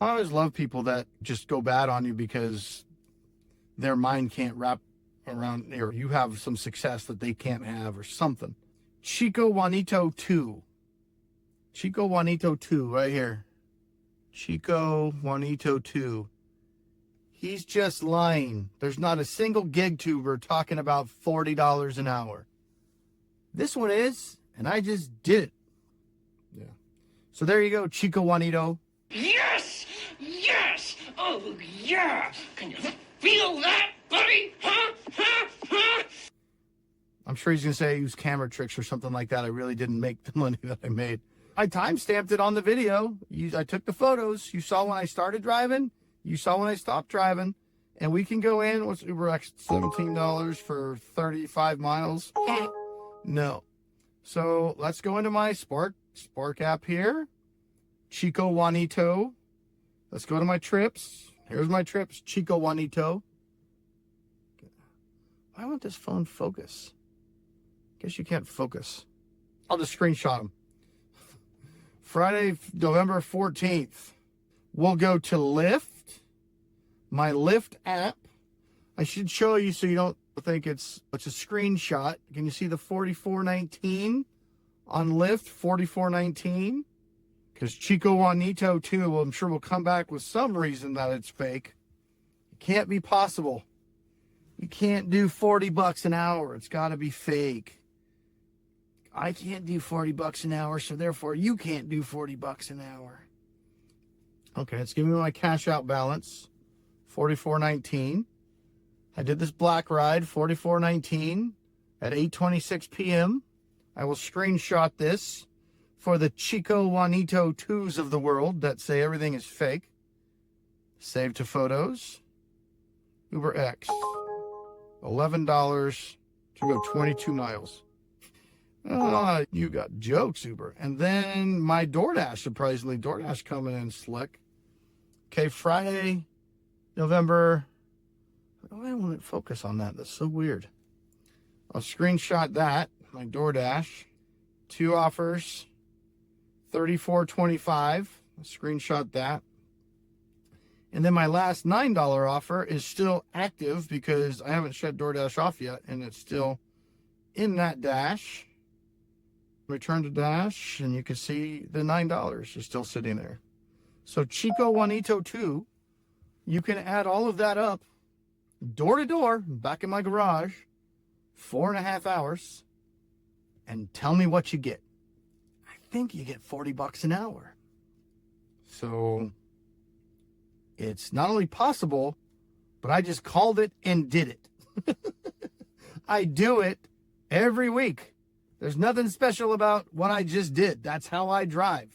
I always love people that just go bad on you because their mind can't wrap around, or you have some success that they can't have or something. Chico Juanito 2. Chico Juanito 2 right here. Chico Juanito 2. He's just lying. There's not a single gig tuber talking about $40 an hour. This one is, and I just did it. Yeah. So there you go, Chico Juanito. Yes! Yes! Oh, yeah! Can you feel that, buddy? Huh? I'm sure he's going to say I use camera tricks or something like that. I really didn't make the money that I made. I time-stamped it on the video. I took the photos. You saw when I started driving. You saw when I stopped driving. And we can go in. What's UberX? $17 for 35 miles? No. So let's go into my Spark app here. Chico Juanito. Let's go to my trips. Here's my trips. Chico Juanito. Why won't this phone focus? Guess you can't focus. I'll just screenshot them. Friday, November 14th. We'll go to Lyft. My Lyft app. I should show you so you don't think it's a screenshot. Can you see the 4419 on Lyft? 4419. Because Chico Juanito 2, well, I'm sure will come back with some reason that it's fake. It can't be possible. You can't do $40 an hour. It's got to be fake. I can't do $40 an hour, so therefore you can't do $40 an hour. Okay, it's giving me my cash out balance, $44.19. I did this black ride, $44.19 at 8:26 p.m. I will screenshot this for the Chico Juanito 2s of the world that say everything is fake. Save to photos. UberX. $11 to go 22 miles. You got jokes, Uber. And then my DoorDash, surprisingly. DoorDash coming in slick. Okay, Friday, November. Why won't it focus on that? That's so weird. I'll screenshot that. My DoorDash. 2 offers. $34.25. I'll screenshot that. And then my last $9 offer is still active because I haven't shut DoorDash off yet, and it's still in that dash. Return to dash, and you can see the $9 is still sitting there. So Chico Juanito 2, you can add all of that up, door to door, back in my garage, 4.5 hours, and tell me what you get. I think you get $40 an hour. So it's not only possible, but I just called it and did it. I do it every week. There's nothing special about what I just did. That's how I drive.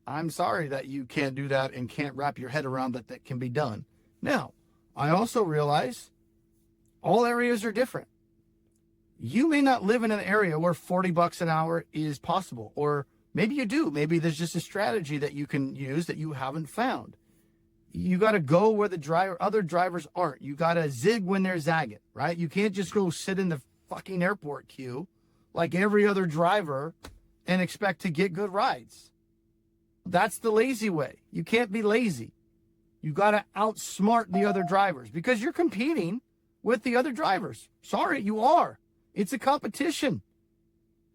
I'm sorry that you can't do that and can't wrap your head around that can be done. Now, I also realize all areas are different. You may not live in an area where $40 an hour is possible, or maybe you do. Maybe there's just a strategy that you can use that you haven't found. You got to go where the other drivers aren't. You got to zig when they're zagging, right? You can't just go sit in the fucking airport queue like every other driver and expect to get good rides. That's the lazy way. You can't be lazy. You got to outsmart the other drivers because you're competing with the other drivers. Sorry, you are. It's a competition.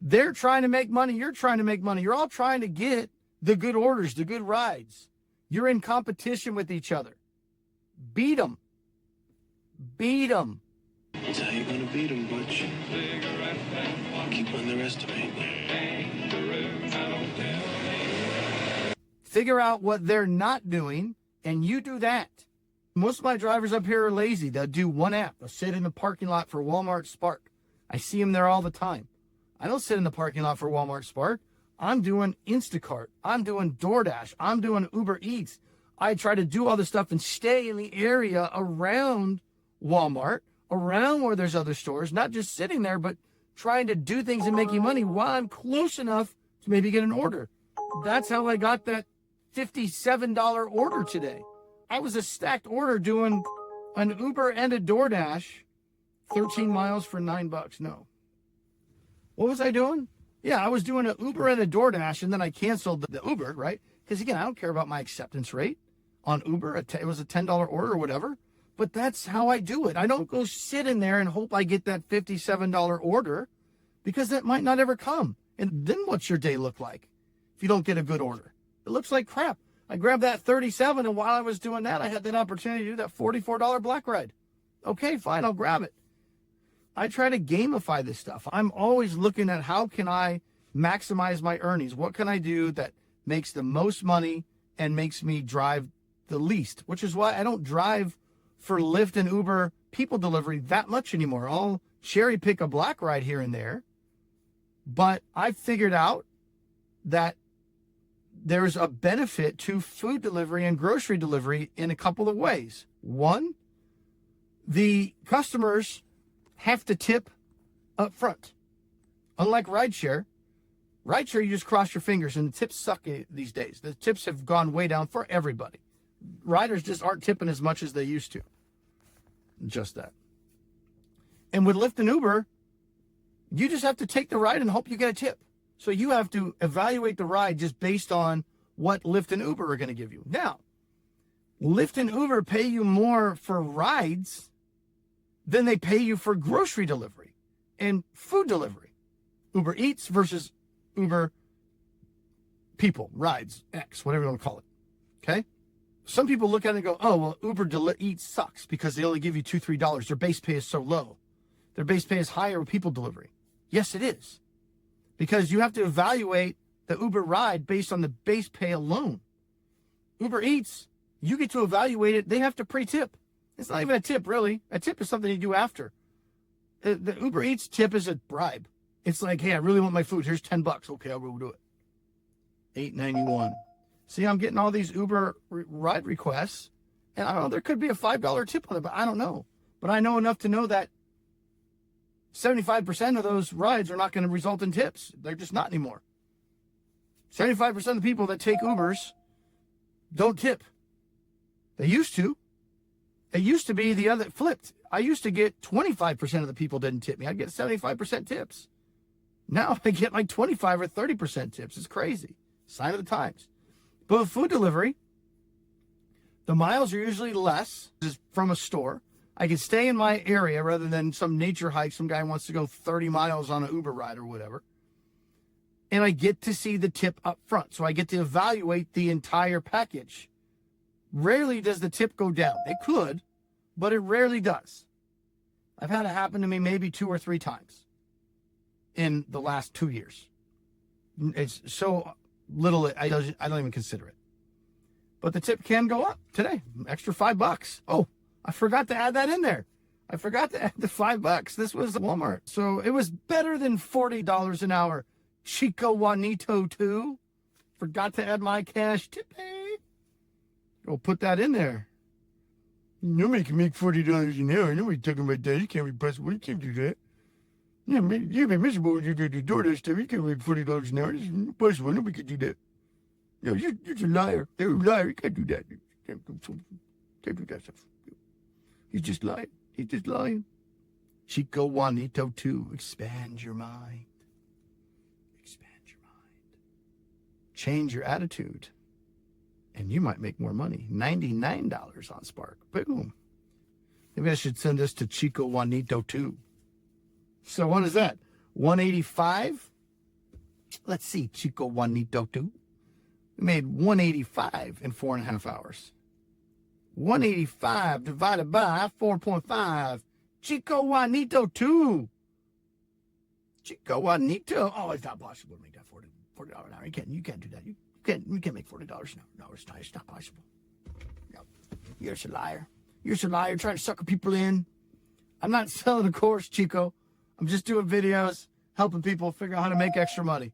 They're trying to make money. You're trying to make money. You're all trying to get the good orders, the good rides. You're in competition with each other. Beat them. Beat them. That's how you're going to beat them, Butch. Keep underestimating. Figure out what they're not doing, and you do that. Most of my drivers up here are lazy. They'll do one app. They'll sit in the parking lot for Walmart Spark. I see them there all the time. I don't sit in the parking lot for Walmart Spark. I'm doing Instacart. I'm doing DoorDash. I'm doing Uber Eats. I try to do all this stuff and stay in the area around Walmart, around where there's other stores, not just sitting there, but trying to do things and making money while I'm close enough to maybe get an order. That's how I got that $57 order today. I was a stacked order doing an Uber and a DoorDash, 13 miles for $9. No. What was I doing? Yeah, I was doing an Uber and a DoorDash, and then I canceled the Uber, right? Because, again, I don't care about my acceptance rate on Uber. It was a $10 order or whatever. But that's how I do it. I don't go sit in there and hope I get that $57 order, because that might not ever come. And then what's your day look like if you don't get a good order? It looks like crap. I grabbed that 37, and while I was doing that, I had that opportunity to do that $44 black ride. Okay, fine, I'll grab it. I try to gamify this stuff. I'm always looking at how can I maximize my earnings? What can I do that makes the most money and makes me drive the least? Which is why I don't drive for Lyft and Uber people delivery that much anymore. I'll cherry pick a black ride here and there. But I figured out that there's a benefit to food delivery and grocery delivery in a couple of ways. One, the customers have to tip up front. Unlike Rideshare, you just cross your fingers, and the tips suck these days. The tips have gone way down for everybody. Riders just aren't tipping as much as they used to. Just that. And with Lyft and Uber, you just have to take the ride and hope you get a tip. So you have to evaluate the ride just based on what Lyft and Uber are going to give you. Now, Lyft and Uber pay you more for rides than they pay you for grocery delivery and food delivery. Uber Eats versus Uber people, rides, X, whatever you want to call it. Okay? Some people look at it and go, oh, well, Uber Eats sucks because they only give you $2, $3. Their base pay is so low. Their base pay is higher with people delivery. Yes, it is. Because you have to evaluate the Uber ride based on the base pay alone. Uber Eats, you get to evaluate it. They have to pre-tip. It's not even a tip, really. A tip is something you do after. The Uber Eats tip is a bribe. It's like, hey, I really want my food. Here's $10. Okay, I'll go do it. $8.91. See, I'm getting all these Uber ride requests, and I don't know, there could be a $5 tip on it, but I don't know. But I know enough to know that 75% of those rides are not going to result in tips. They're just not anymore. 75% of the people that take Ubers don't tip. They used to. It used to be the other flipped. I used to get 25% of the people didn't tip me. I'd get 75% tips. Now I get like 25 or 30% tips. It's crazy. Sign of the times. But with food delivery, the miles are usually less from a store. I can stay in my area rather than some nature hike. Some guy wants to go 30 miles on an Uber ride or whatever. And I get to see the tip up front. So I get to evaluate the entire package. Rarely does the tip go down. It could, but it rarely does. I've had it happen to me maybe 2 or 3 times in the last 2 years. It's so little, I don't even consider it. But the tip can go up today. Extra $5. Oh, I forgot to add that in there. I forgot to add the $5. This was Walmart. So it was better than $40 an hour. Chico Juanito too. Forgot to add my cash tip. Go put that in there. Nobody can make $40 an hour. Nobody's talking about that. You can't be possible. You can't do that. Yeah, man, you've been miserable when you do the DoorDash stuff. You can't make $40 an hour. It's impossible. Nobody can do that. No, you're a liar. You're a liar. You can't do that. You can't do that stuff. He's just lying. He's just lying. Chico Juanito too. Expand your mind. Expand your mind. Change your attitude. And you might make more money. $99 on Spark. Boom. Maybe I should send this to Chico Juanito too. So what is that? 185? Let's see, Chico Juanito too. We made 185 in 4.5 hours. 185 divided by 4.5. Chico Juanito too. Chico Juanito. Oh, it's not possible to make that $40 an hour. You can't do that. You can't make $40 an hour. No, it's not possible. No. You're just a liar. You're just a liar trying to sucker people in. I'm not selling a course, Chico. I'm just doing videos, helping people figure out how to make extra money.